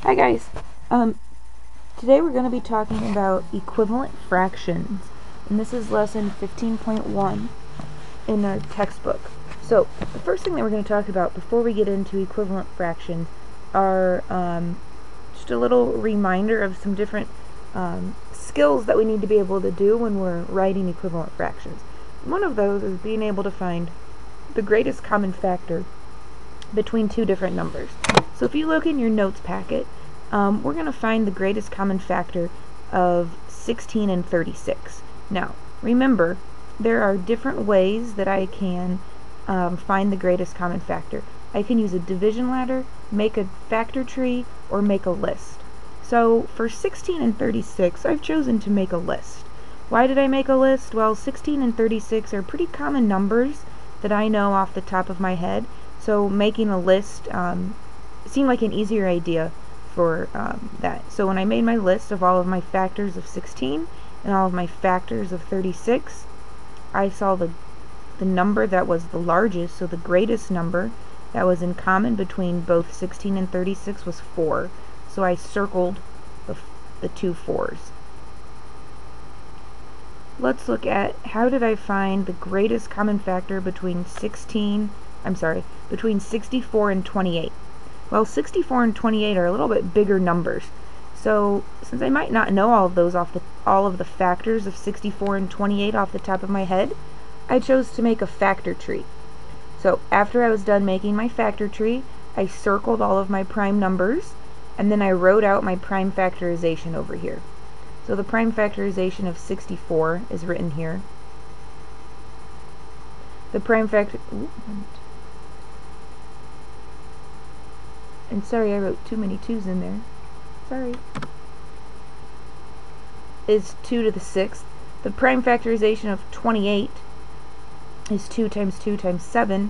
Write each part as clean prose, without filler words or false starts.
Hi guys. Today we're going to be talking about equivalent fractions, and this is lesson 15.1 in our textbook. So the first thing that we're going to talk about before we get into equivalent fractions are just a little reminder of some different skills that we need to be able to do when we're writing equivalent fractions. One of those is being able to find the greatest common factor between two different numbers. So if you look in your notes packet, we're going to find the greatest common factor of 16 and 36. Now, remember, there are different ways that I can find the greatest common factor. I can use a division ladder, make a factor tree, or make a list. So for 16 and 36, I've chosen to make a list. Why did I make a list? Well, 16 and 36 are pretty common numbers that I know off the top of my head, so making a list seemed like an easier idea for that. So when I made my list of all of my factors of 16 and all of my factors of 36, I saw the number that was the largest, so the greatest number that was in common between both 16 and 36 was 4. So I circled the two 4s. Let's look at how did I find the greatest common factor between 64 and 28. Well, 64 and 28 are a little bit bigger numbers. So since I might not know all of those all of the factors of 64 and 28 off the top of my head, I chose to make a factor tree. So after I was done making my factor tree, I circled all of my prime numbers, and then I wrote out my prime factorization over here. So the prime factorization of 64 is written here. The prime factor... And sorry, I wrote too many 2's in there. Sorry. Is 2 to the 6th. The prime factorization of 28 is 2 times 2 times 7.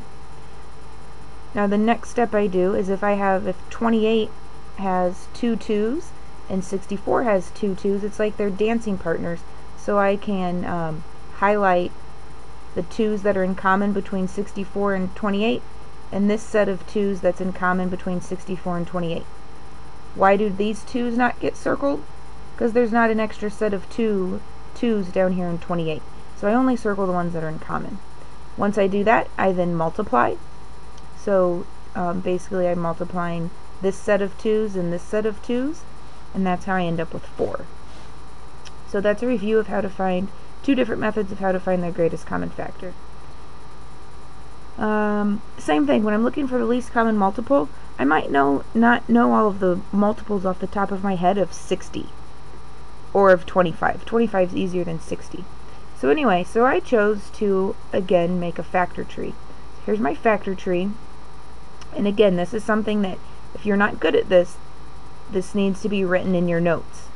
Now the next step I do is if 28 has 2 2's and 64 has 2 2's, it's like they're dancing partners. So I can highlight the 2's that are in common between 64 and 28, and this set of 2's that's in common between 64 and 28. Why do these 2's not get circled? Because there's not an extra set of 2's down here in 28. So I only circle the ones that are in common. Once I do that, I then multiply. So basically I'm multiplying this set of 2's and this set of 2's, and that's how I end up with 4. So that's a review of how to find two different methods of how to find their greatest common factor. Same thing, when I'm looking for the least common multiple, I might not know all of the multiples off the top of my head of 60 or of 25. 25 is easier than 60. So anyway, so I chose to again make a factor tree. Here's my factor tree, and again, this is something that if you're not good at this needs to be written in your notes.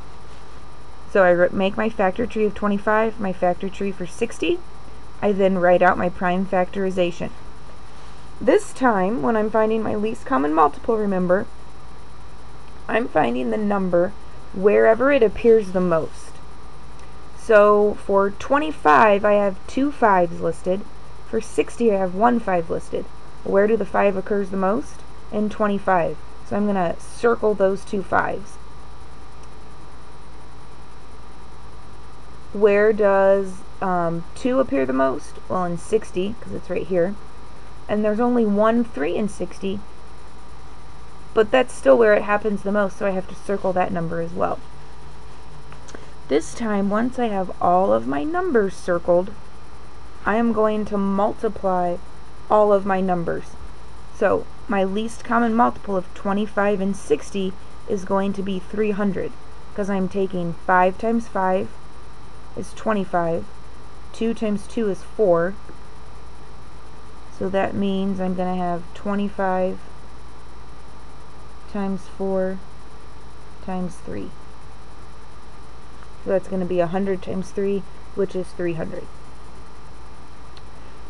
So I make my factor tree of 25, my factor tree for 60. I then write out my prime factorization. This time, when I'm finding my least common multiple, remember, I'm finding the number wherever it appears the most. So for 25, I have 2 5's listed. For 60, I have 1 5 listed. Where do the 5 occurs the most? In 25. So I'm going to circle those 2 5's. Where does 2 appear the most? Well, in 60, because it's right here. And there's only 1 3 in 60, but that's still where it happens the most, so I have to circle that number as well. This time, once I have all of my numbers circled, I am going to multiply all of my numbers. So my least common multiple of 25 and 60 is going to be 300, because I'm taking 5 times 5 is 25, 2 times 2 is 4, so that means I'm going to have 25 times 4 times 3. So that's going to be 100 times 3, which is 300.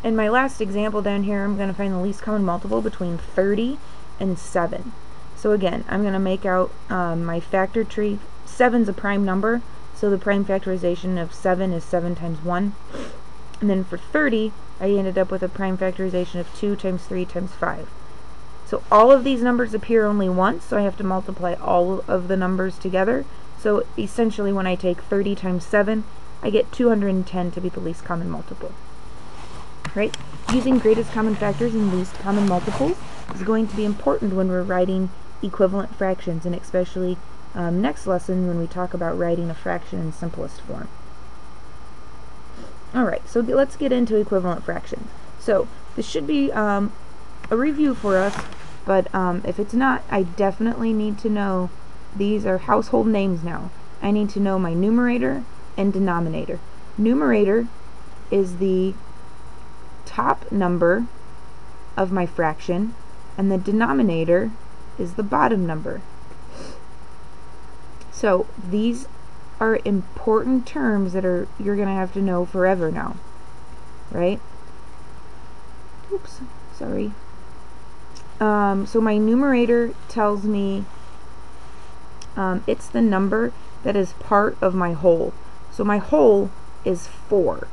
In my last example down here, I'm going to find the least common multiple between 30 and 7. So again, I'm going to make out my factor tree. 7's a prime number, so the prime factorization of 7 is 7 times 1. And then for 30, I ended up with a prime factorization of 2 times 3 times 5. So all of these numbers appear only once, so I have to multiply all of the numbers together. So essentially when I take 30 times 7, I get 210 to be the least common multiple. Right? Using greatest common factors and least common multiples is going to be important when we're writing equivalent fractions, and especially next lesson when we talk about writing a fraction in simplest form. Alright, so let's get into equivalent fractions. So this should be a review for us, but if it's not, I definitely need to know. These are household names now. I need to know my numerator and denominator. Numerator is the top number of my fraction, and the denominator is the bottom number. So these are important terms that you're going to have to know forever now, right? Oops, sorry. So my numerator tells me it's the number that is part of my whole. So my whole is 4.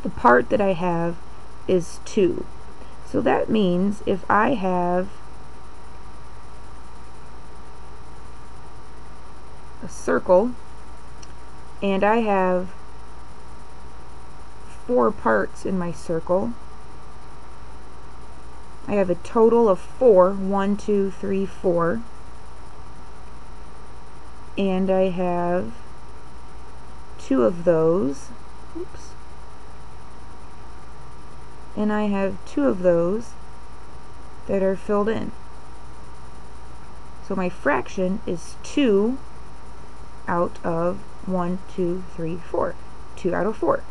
The part that I have is 2. So that means if I have a circle and I have 4 parts in my circle, I have a total of 4, 1, 2, 3, 4, and I have 2 of those, oops, and I have 2 of those that are filled in. So my fraction is 2 out of 1, 2, 3, 4. 2 out of 4.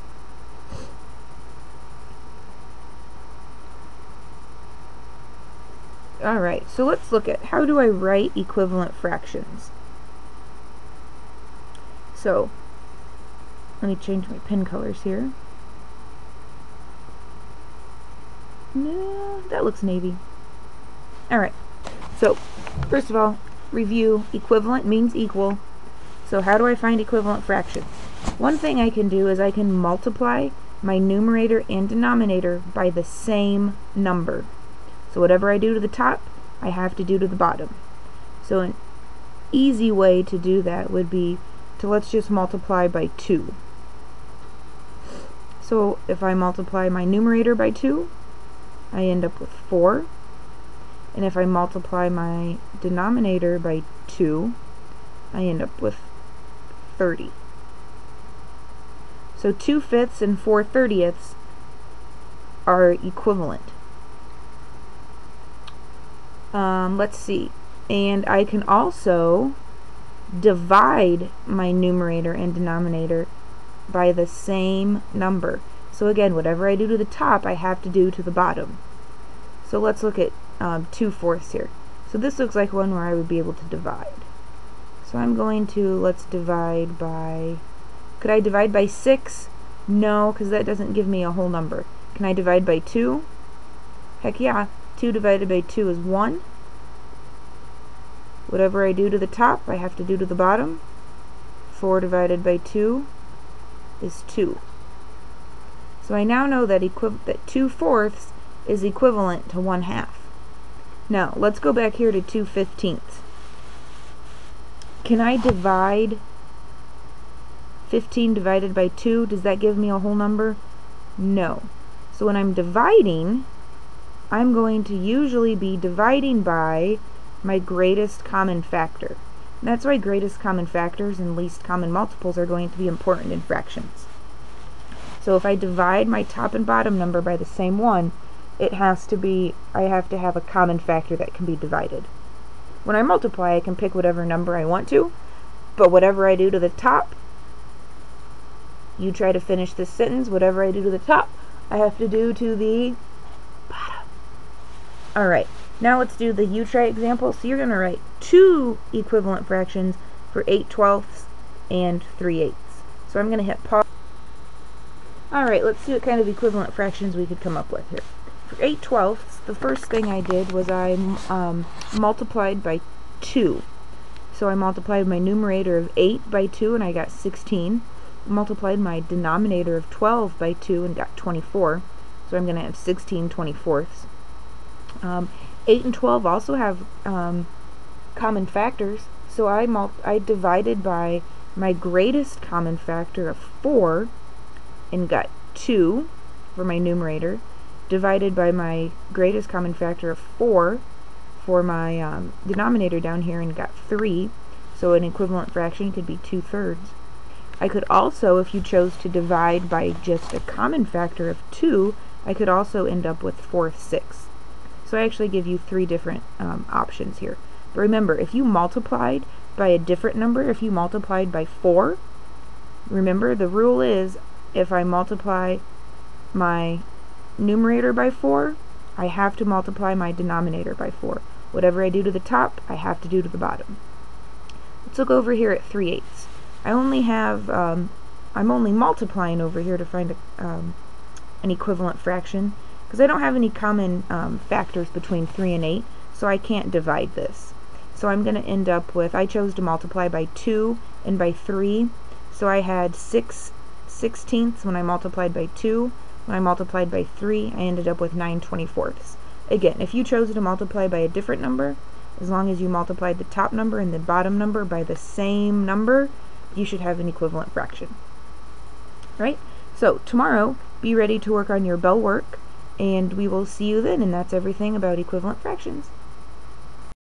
Alright, so let's look at how do I write equivalent fractions. So, let me change my pen colors here. No, that looks navy. Alright, so first of all, review. Equivalent means equal. So how do I find equivalent fractions? One thing I can do is I can multiply my numerator and denominator by the same number. So whatever I do to the top, I have to do to the bottom. So an easy way to do that would be to let's just multiply by 2. So if I multiply my numerator by 2, I end up with 4. And if I multiply my denominator by 2, I end up with 30. So 2/5 and 4/30 are equivalent. Let's see. And I can also divide my numerator and denominator by the same number. So again, whatever I do to the top, I have to do to the bottom. So let's look at 2/4 here. So this looks like one where I would be able to divide. So I'm going to, let's divide by, could I divide by 6? No, because that doesn't give me a whole number. Can I divide by 2? Heck yeah, 2 divided by 2 is 1. Whatever I do to the top, I have to do to the bottom. 4 divided by 2 is 2. So I now know that 2/4 is equivalent to 1/2. Now, let's go back here to 2/15. Can I divide 15 divided by 2? Does that give me a whole number? No. So when I'm dividing, I'm going to usually be dividing by my greatest common factor. And that's why greatest common factors and least common multiples are going to be important in fractions. So if I divide my top and bottom number by the same one, it has to be, I have to have a common factor that can be divided. When I multiply, I can pick whatever number I want to, but whatever I do to the top, you try to finish this sentence, whatever I do to the top, I have to do to the bottom. Alright, now let's do the you try example. So you're going to write 2 equivalent fractions for 8/12 and 3/8. So I'm going to hit pause. Alright, let's see what kind of equivalent fractions we could come up with here. For 8/12, the first thing I did was I multiplied by 2. So I multiplied my numerator of 8 by 2 and I got 16. Multiplied my denominator of 12 by 2 and got 24. So I'm going to have 16/24. 8 and 12 also have common factors, so I divided by my greatest common factor of 4 and got 2 for my numerator, divided by my greatest common factor of 4 for my denominator down here and got 3, so an equivalent fraction could be 2/3. I could also, if you chose to divide by just a common factor of 2, I could also end up with 4/6. So I actually give you 3 different options here. But remember, if you multiplied by a different number, if you multiplied by 4, remember the rule is if I multiply my numerator by 4, I have to multiply my denominator by 4. Whatever I do to the top, I have to do to the bottom. Let's look over here at 3/8. I only have, I'm only multiplying over here to find an equivalent fraction, because I don't have any common factors between 3 and 8, so I can't divide this. So I'm going to end up with, I chose to multiply by 2 and by 3, so I had 6/16 when I multiplied by 2. When I multiplied by 3, I ended up with 9/24. Again, if you chose to multiply by a different number, as long as you multiplied the top number and the bottom number by the same number, you should have an equivalent fraction. Right? So tomorrow, be ready to work on your bell work, and we will see you then, and that's everything about equivalent fractions.